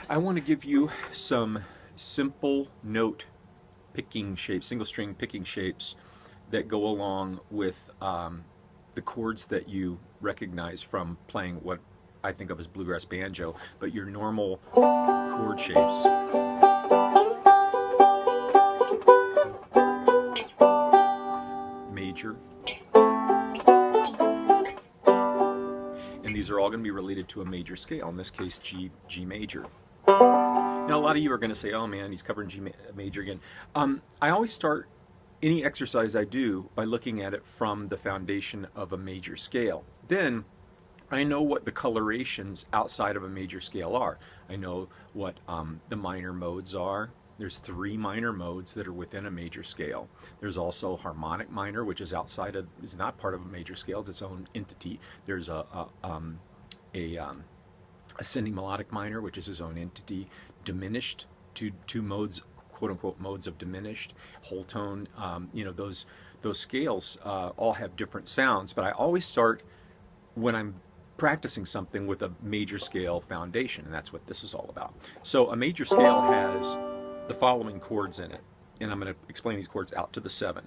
I want to give you some simple note picking shapes, single string picking shapes that go along with the chords that you recognize from playing what I think of as bluegrass banjo, but your normal chord shapes. Major. And these are all going to be related to a major scale, in this case G major. Now a lot of you are going to say, oh man, he's covering G major again. I always start any exercise I do by looking at it from the foundation of a major scale. Then I know what the colorations outside of a major scale are. I know what the minor modes are. There's 3 minor modes that are within a major scale. There's also harmonic minor, which is outside of, is not part of a major scale, it's its own entity. There's ascending melodic minor, which is its own entity. Diminished, two modes, quote unquote modes of diminished. Whole tone, you know, those scales all have different sounds, but I always start when I'm practicing something with a major scale foundation, and that's what this is all about. So a major scale has the following chords in it, and I'm going to explain these chords out to the 7.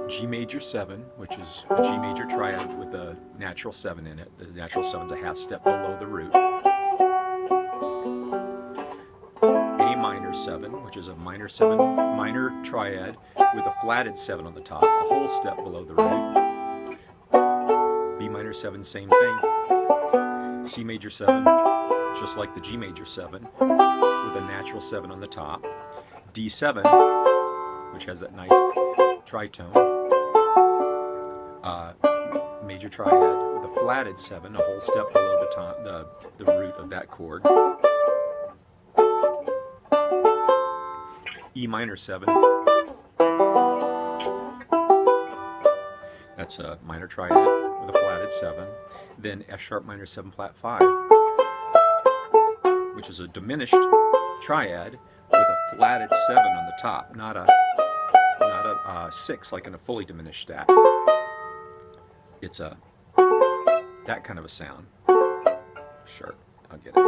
G major 7, which is a G major triad with a natural 7 in it. The natural 7 is a half step below the root. A minor 7, which is a minor 7 minor triad with a flatted 7 on the top, a whole step below the root. B minor 7, same thing. C major 7, just like the G major 7, with a natural 7 on the top. D7, which has that nice tritone. Major triad with a flatted 7, a whole step below the top, the root of that chord. E minor 7. That's a minor triad with a flatted 7. Then F sharp minor 7 flat 5, which is a diminished triad with a flatted 7 on the top, not a 6 like in a fully diminished stack. It's that kind of a sound. Sure, I'll get it.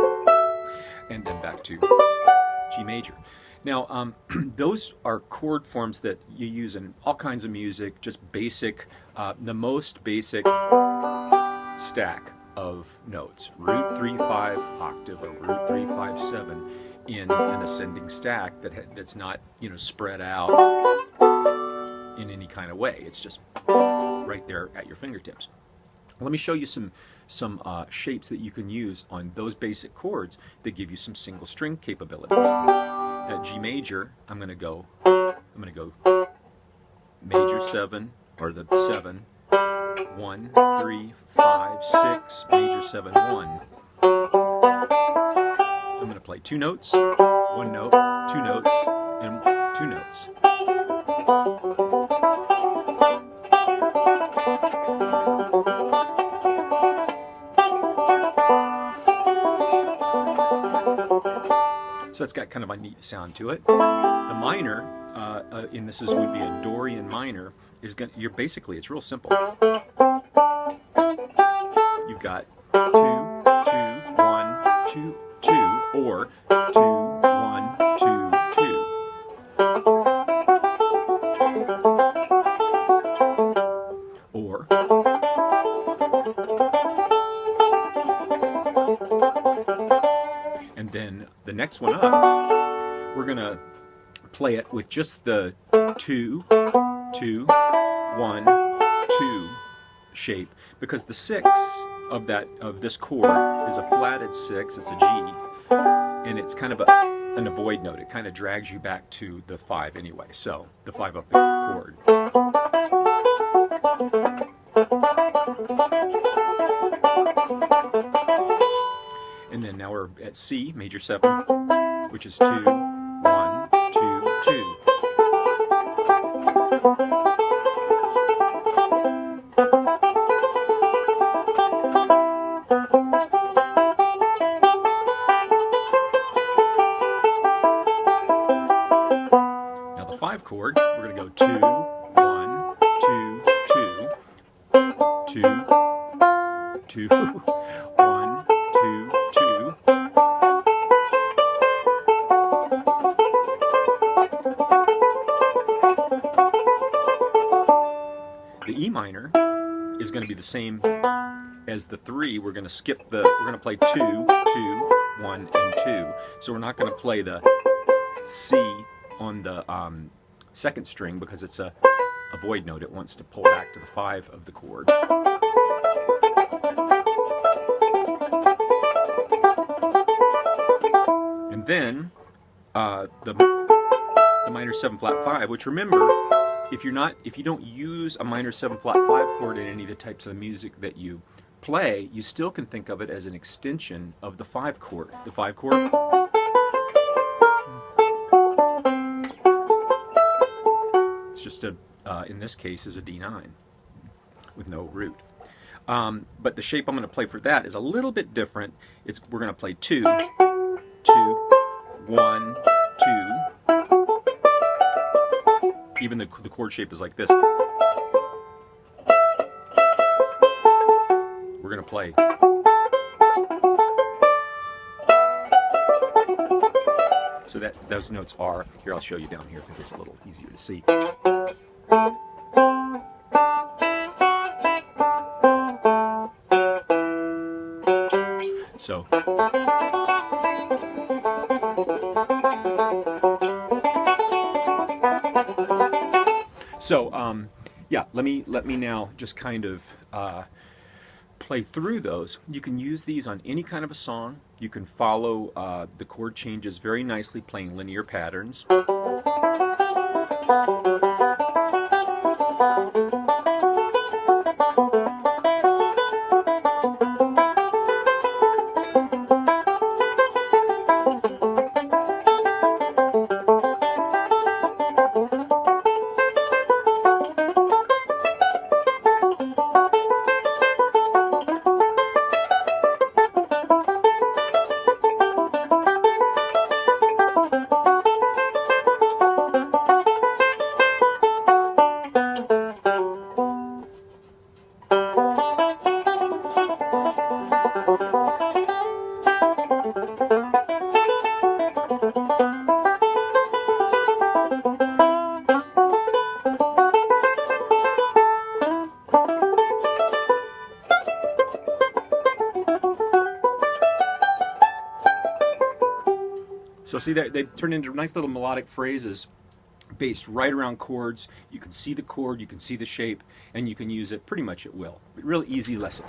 And then back to G major. Now, those are chord forms that you use in all kinds of music, just basic, the most basic stack of notes. Root 3/5 octave or root 3/5/7 in an ascending stack that's not, you know, spread out in any kind of way. It's just right there at your fingertips. Let me show you some shapes that you can use on those basic chords that give you some single string capabilities. That G major, I'm going to go major 7, or the 7, 1, 3, 5, 6, major 7, 1. I'm going to play 2 notes, 1 note, 2 notes, and 2 notes. So it's got kind of a neat sound to it. The minor, and this would be a Dorian minor, is basically, it's real simple. You've got 2, 2, 1, 2, 2, or 2, 1, 2, 2. Or and then the next one up, we're going to play it with just the 2, 2, 1, 2 shape, because the 6 of this chord is a flatted 6, it's a G, and it's kind of an avoid note. It kind of drags you back to the 5 anyway, so the 5 of the chord. And then now we're at C, major 7, which is 2, 1, 2, 2. Now the 5 chord, we're going to go 2, 1, 2, 2, 2, 2, 1, 2, 2. to be the same as the 3. We're going to skip the, we're going to play 2, 2, 1, and 2. So we're not going to play the C on the second string because it's a void note. It wants to pull back to the 5 of the chord. And then the minor 7 flat 5, which remember, if you don't use a minor 7 flat 5 chord in any of the types of music that you play, you still can think of it as an extension of the 5 chord. The 5 chord. It's just a, in this case, is a D9 with no root. But the shape I'm going to play for that is a little bit different. We're going to play 2, 2, 1, 2. Even the chord shape is like this. We're going to play. So that those notes are, here I'll show you down here because it's a little easier to see. So yeah, let me now just kind of play through those. You can use these on any kind of a song. You can follow the chord changes very nicely, playing linear patterns. So see, they turn into nice little melodic phrases based right around chords. You can see the chord, you can see the shape, and you can use it pretty much at will. Really easy lesson.